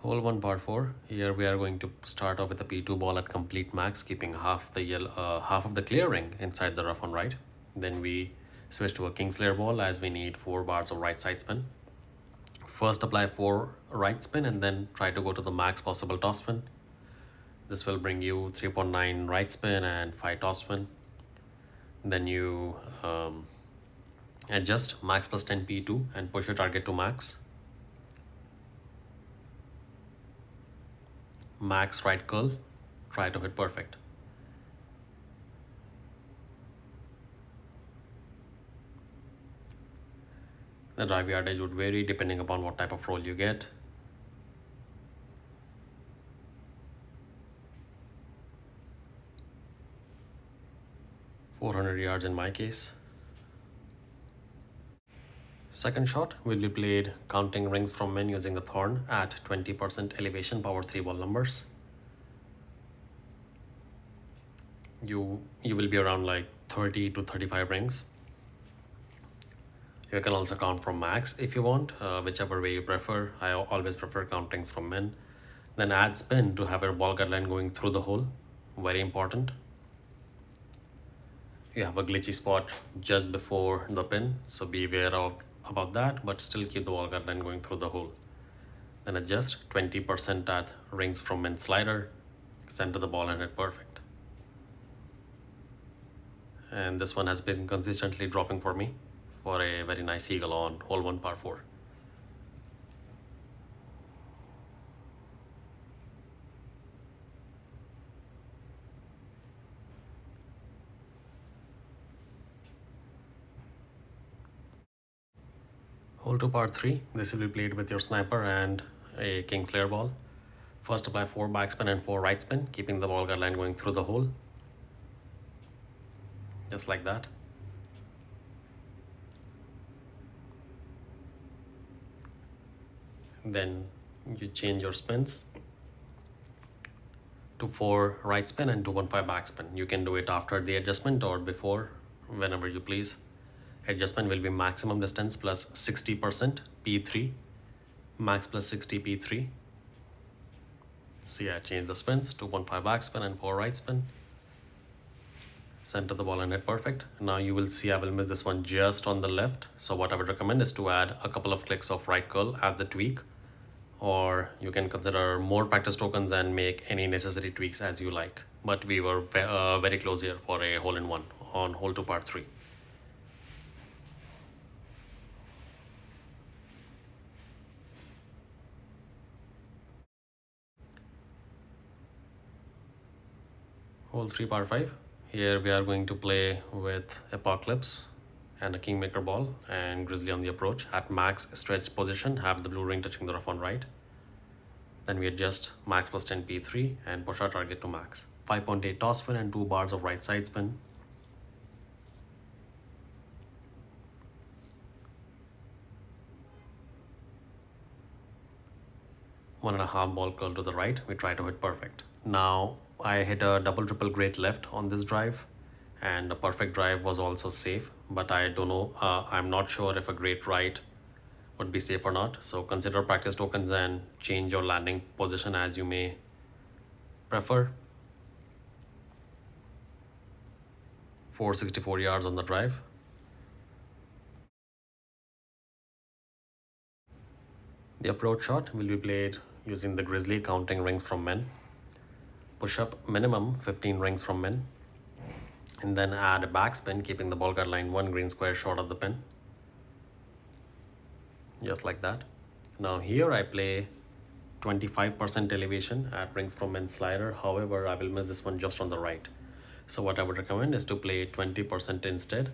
Hole 1 par 4. Here we are going to start off with a P2 ball at complete max, keeping half of the clearing inside the rough on right. Then we switch to a Kingslayer ball as we need 4 bars of right side spin. First apply 4 right spin and then try to go to the max possible toss spin. This will bring you 3.9 right spin and 5 toss spin. Then you adjust max plus 10 P2 and push your target to max. Max right curl, try to hit perfect. The drive yardage would vary depending upon what type of roll you get. $400 in my case. Second shot will be played counting rings from men using the thorn at 20% elevation, power 3 ball numbers. You will be around like 30 to 35 rings. You can also count from max if you want, whichever way you prefer. I always prefer countings from men. Then add spin to have your ball guideline going through the hole. Very important. You have a glitchy spot just before the pin, so be aware about that, but still keep the ball guideline going through the hole. Then adjust 20% at rings from men slider, center the ball and hit perfect. And this one has been consistently dropping for me for a very nice eagle on hole 1 par 4. Hole 2 par 3, this will be played with your sniper and a Kingslayer ball. First apply 4 backspin and 4 right spin, keeping the ball guideline going through the hole. Just like that. Then you change your spins to 4 right spin and 2.5 backspin. You can do it after the adjustment or before, whenever you please. Adjustment will be maximum distance plus 60% P3, max plus 60 P3. See, I changed the spins, 2.5 backspin and 4 right spin. Center the ball and hit perfect. Now you will see I will miss this one just on the left. So what I would recommend is to add a couple of clicks of right curl as the tweak, or you can consider more practice tokens and make any necessary tweaks as you like. But we were very close here for a hole in one on hole 2 par 3. Hole 3 par 5. Here we are going to play with Apocalypse and a Kingmaker ball and Grizzly on the approach. At max stretch position, have the blue ring touching the rough on right. Then we adjust max plus 10 P3 and push our target to max. 5.8 toss spin and 2 bars of right side spin. One and a half ball curl to the right. We try to hit perfect. Now I hit a double triple great left on this drive, and a perfect drive was also safe, but I don't know, I'm not sure if a great right would be safe or not. So consider practice tokens and change your landing position as you may prefer. 464 yards on the drive. The approach shot will be played using the Grizzly, counting rings from men. Push up minimum 15 rings from men, and then add a backspin, keeping the ball guideline 1 green square short of the pin. Just like that. Now here I play 25% elevation at rings from men slider. However, I will miss this one just on the right. So what I would recommend is to play 20% instead,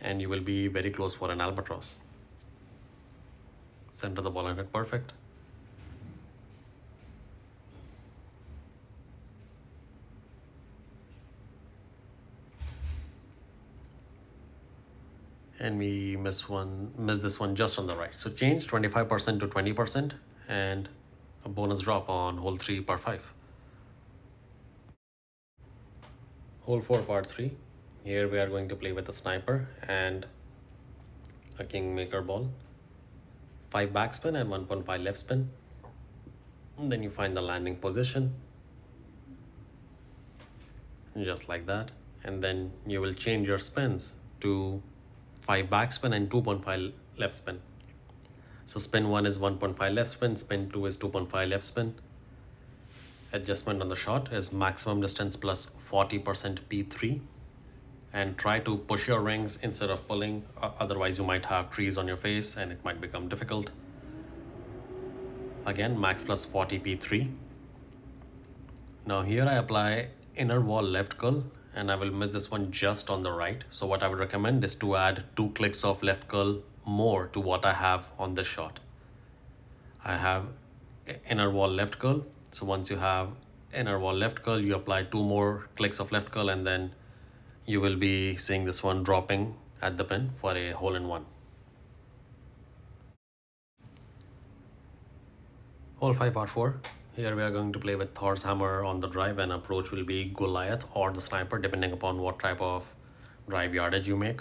and you will be very close for an Albatross. Center the ball and hit perfect. And we miss this one just on the right. So change 25% to 20% and a bonus drop on hole 3 par 5. Hole 4 par 3. Here we are going to play with a sniper and a Kingmaker ball. 5 backspin and 1.5 left spin. And then you find the landing position, just like that. And then you will change your spins to 5 backspin and 2.5 left spin. So spin 1 is 1.5 left spin, spin 2 is 2.5 left spin. Adjustment on the shot is maximum distance plus 40% P3. And try to push your rings instead of pulling, otherwise you might have trees on your face and it might become difficult. Again, max plus 40 P3. Now here I apply inner wall left curl and I will miss this one just on the right. So what I would recommend is to add 2 clicks of left curl more to what I have on this shot. I have inner wall left curl. So once you have inner wall left curl, you apply 2 more clicks of left curl and then you will be seeing this one dropping at the pin for a hole-in-one. Hole 5 par 4. Here we are going to play with Thor's hammer on the drive, and approach will be Goliath or the sniper depending upon what type of drive yardage you make.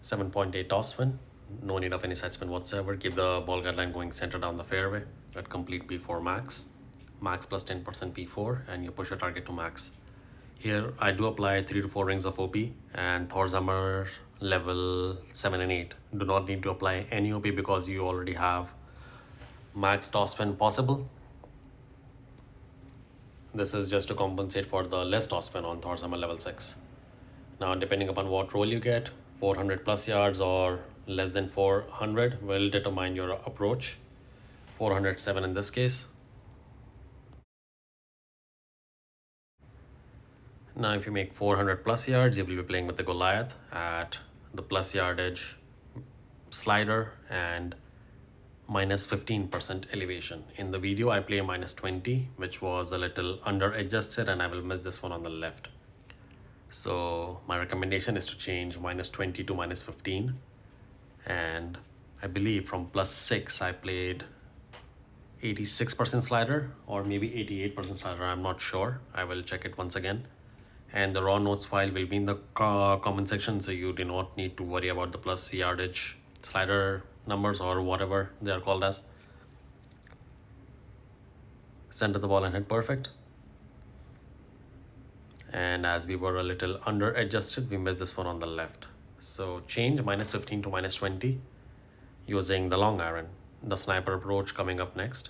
7.8 toss spin, no need of any side spin whatsoever. Keep the ball guideline going center down the fairway at complete P4 max. Max plus 10% P4 and you push your target to max. Here I do apply 3 to 4 rings of OP and Thor's hammer level 7 and 8. Do not need to apply any OP because you already have max toss spin possible. This is just to compensate for the less toss spin on Thor's hammer level 6. Now depending upon what roll you get, 400 plus yards or less than 400 will determine your approach. 407 in this case. Now if you make 400 plus yards, you will be playing with the Goliath at the plus yardage slider and minus 15% elevation. In the video I play minus 20, which was a little under adjusted, and I will miss this one on the left. So my recommendation is to change minus 20 to minus 15. And I believe from plus 6 I played 86% slider or maybe 88% slider. I'm not sure. I will check it once again. And the raw notes file will be in the comment section, so you do not need to worry about the plus yardage slider numbers or whatever they are called as. Center the ball and hit perfect. And as we were a little under adjusted, we missed this one on the left. So change minus 15 to minus 20 using the long iron. The sniper approach coming up next.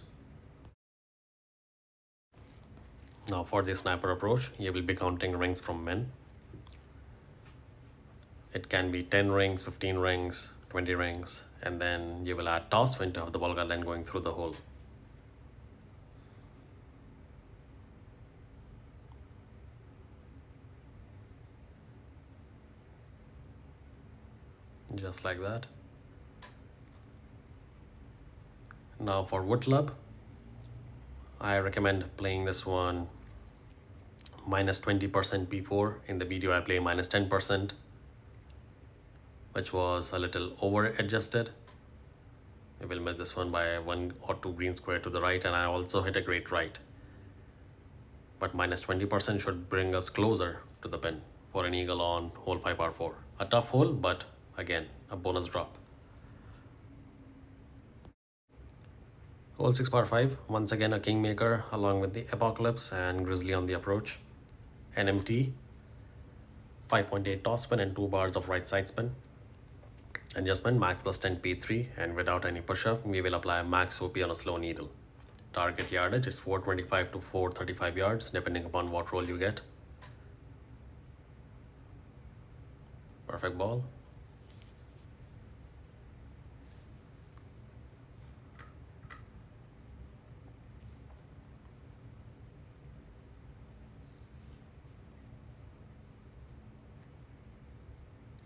Now for the sniper approach, you will be counting rings from min. It can be 10 rings, 15 rings, 20 rings, and then you will add toss spin to have the ball guideline going through the hole. Just like that. Now for wood club, I recommend playing this one minus 20% P4. In the video I play minus 10%, which was a little over adjusted. We will miss this one by 1 or 2 green square to the right, and I also hit a great right. But minus 20% should bring us closer to the pin for an eagle on hole 5 par 4. A tough hole, but again, a bonus drop. Hole 6 par 5, once again a kingmaker along with the Apocalypse and Grizzly on the approach. NMT, 5.8 toss spin and 2 bars of right side spin. Adjustment max plus 10 P3, and without any push-up, we will apply max OP on a slow needle. Target yardage is 425 to 435 yards, depending upon what roll you get. Perfect ball.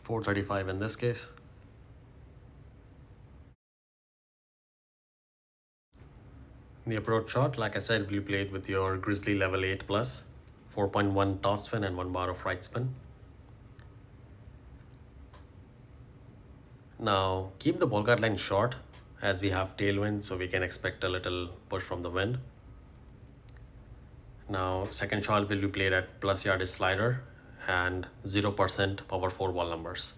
.435 in this case. The approach shot, like I said, will be played with your Grizzly level 8 plus, 4.1 toss spin and 1 bar of right spin. Now keep the ball guideline short as we have tailwind, so we can expect a little push from the wind. Now second shot will be played at plus yardage slider and 0% power 4 ball numbers.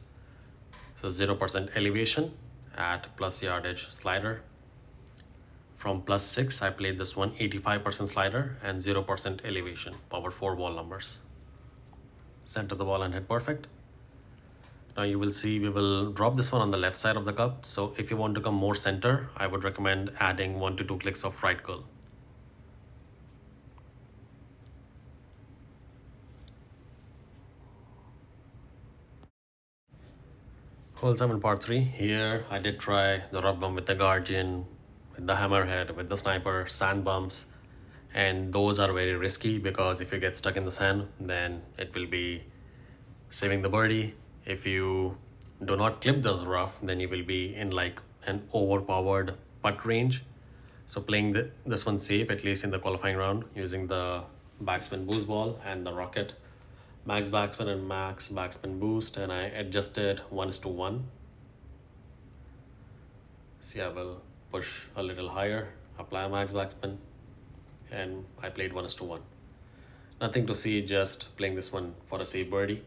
So 0% elevation at plus yardage slider. From plus 6, I played this one 85% slider and 0% elevation, power 4 ball numbers. Center the ball and hit perfect. Now you will see we will drop this one on the left side of the cup. So if you want to come more center, I would recommend adding 1 to 2 clicks of right curl. Hole 7 part 3. Here I did try the rough bump with the guardian, with the hammerhead, with the sniper, sand bumps, and those are very risky because if you get stuck in the sand, then it will be saving the birdie. If you do not clip the rough, then you will be in like an overpowered putt range. So playing this one safe, at least in the qualifying round, using the backspin boost ball and the rocket, max backspin and max backspin boost, and I adjusted 1:1. See, I will push a little higher, apply max backspin, and I played 1:1. Nothing to see, just playing this one for a safe birdie.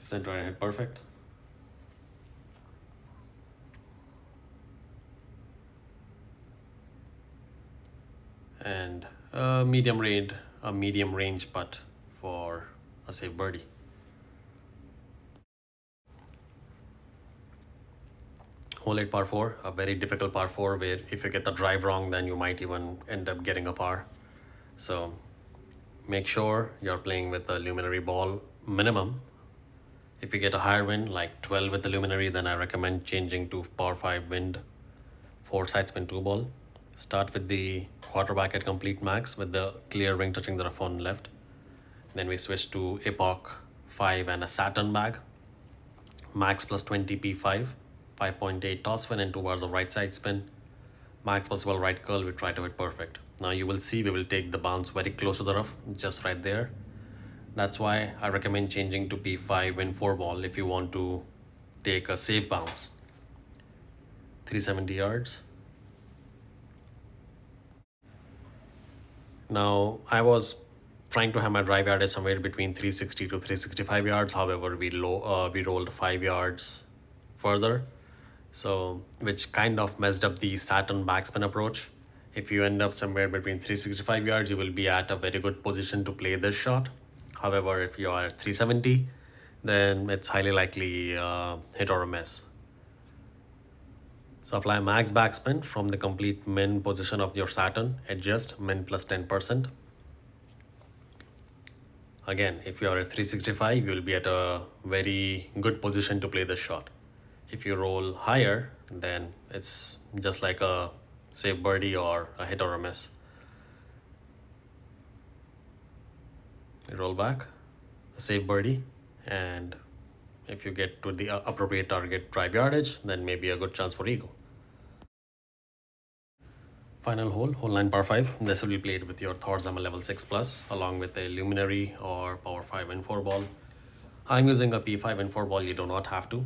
Center and hit perfect. And a medium range putt for a safe birdie. Hole 8 par 4, a very difficult par 4 where if you get the drive wrong, then you might even end up getting a par. So make sure you're playing with a luminary ball minimum. If you get a higher wind, like 12 with the luminary, then I recommend changing to par 5 wind, 4 side spin 2 ball. Start with the quarterback at complete max with the clear ring touching the rough on left. Then we switch to Epoch 5 and a Saturn bag. Max plus 20 P5, 5.8 toss spin and 2 bars of right side spin. Max possible right curl, we try to hit perfect. Now you will see we will take the bounce very close to the rough, just right there. That's why I recommend changing to P5 wind 4 ball if you want to take a safe bounce. 370 yards. Now, I was trying to have my drive yardage somewhere between 360 to 365 yards. However, we rolled 5 yards further, so which kind of messed up the Saturn backspin approach. If you end up somewhere between 365 yards, you will be at a very good position to play this shot. However, if you are at 370, then it's highly likely hit or a miss. So apply max backspin from the complete min position of your Saturn. Adjust min plus 10%. Again, if you are at 365, you will be at a very good position to play this shot. If you roll higher, then it's just like a safe birdie or a hit or a miss. You roll back, a safe birdie, and if you get to the appropriate target drive yardage, then maybe a good chance for eagle. Final hole, hole 9 par 5. This will be played with your Origami level 6 plus along with a luminary or power 5 and 4 ball. I'm using a P5 and 4 ball, you do not have to.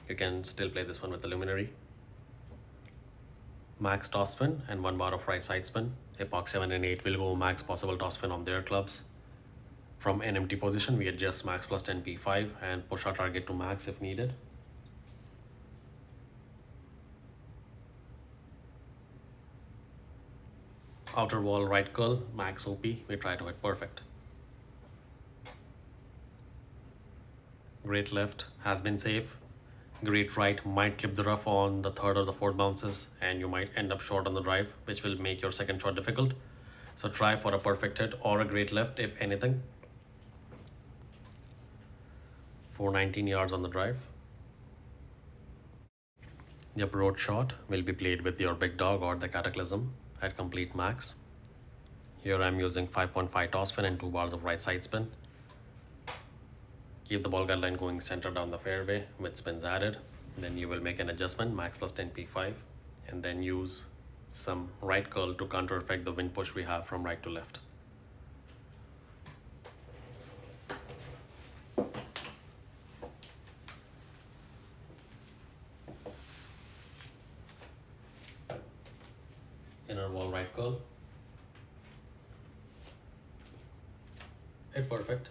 You can still play this one with the luminary. Max toss spin and 1 bar of right side spin. Epoch 7 and 8 will go max possible toss spin on their clubs. From an empty position, we adjust max plus 10 P5 and push our target to max if needed. Outer wall right curl, max OP, we try to hit perfect. Great left has been safe. Great right might clip the rough on the third or the fourth bounces and you might end up short on the drive, which will make your second shot difficult. So try for a perfect hit or a great left if anything. 419 yards on the drive. The approach shot will be played with your big dog or the cataclysm at complete max. Here I'm using 5.5 toss spin and 2 bars of right side spin. Keep the ball guideline going center down the fairway with spins added. Then you will make an adjustment, max plus 10 P5, and then use some right curl to counter effect the wind push we have from right to left. Inner wall right curl. Hit perfect.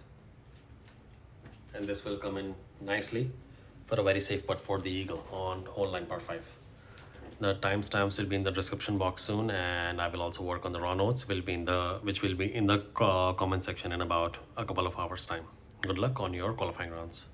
And this will come in nicely for a very safe putt for the eagle on hole 9 par 5. The timestamps will be in the description box soon, and I will also work on the raw notes which will be in the comment section in about a couple of hours time. Good luck on your qualifying rounds.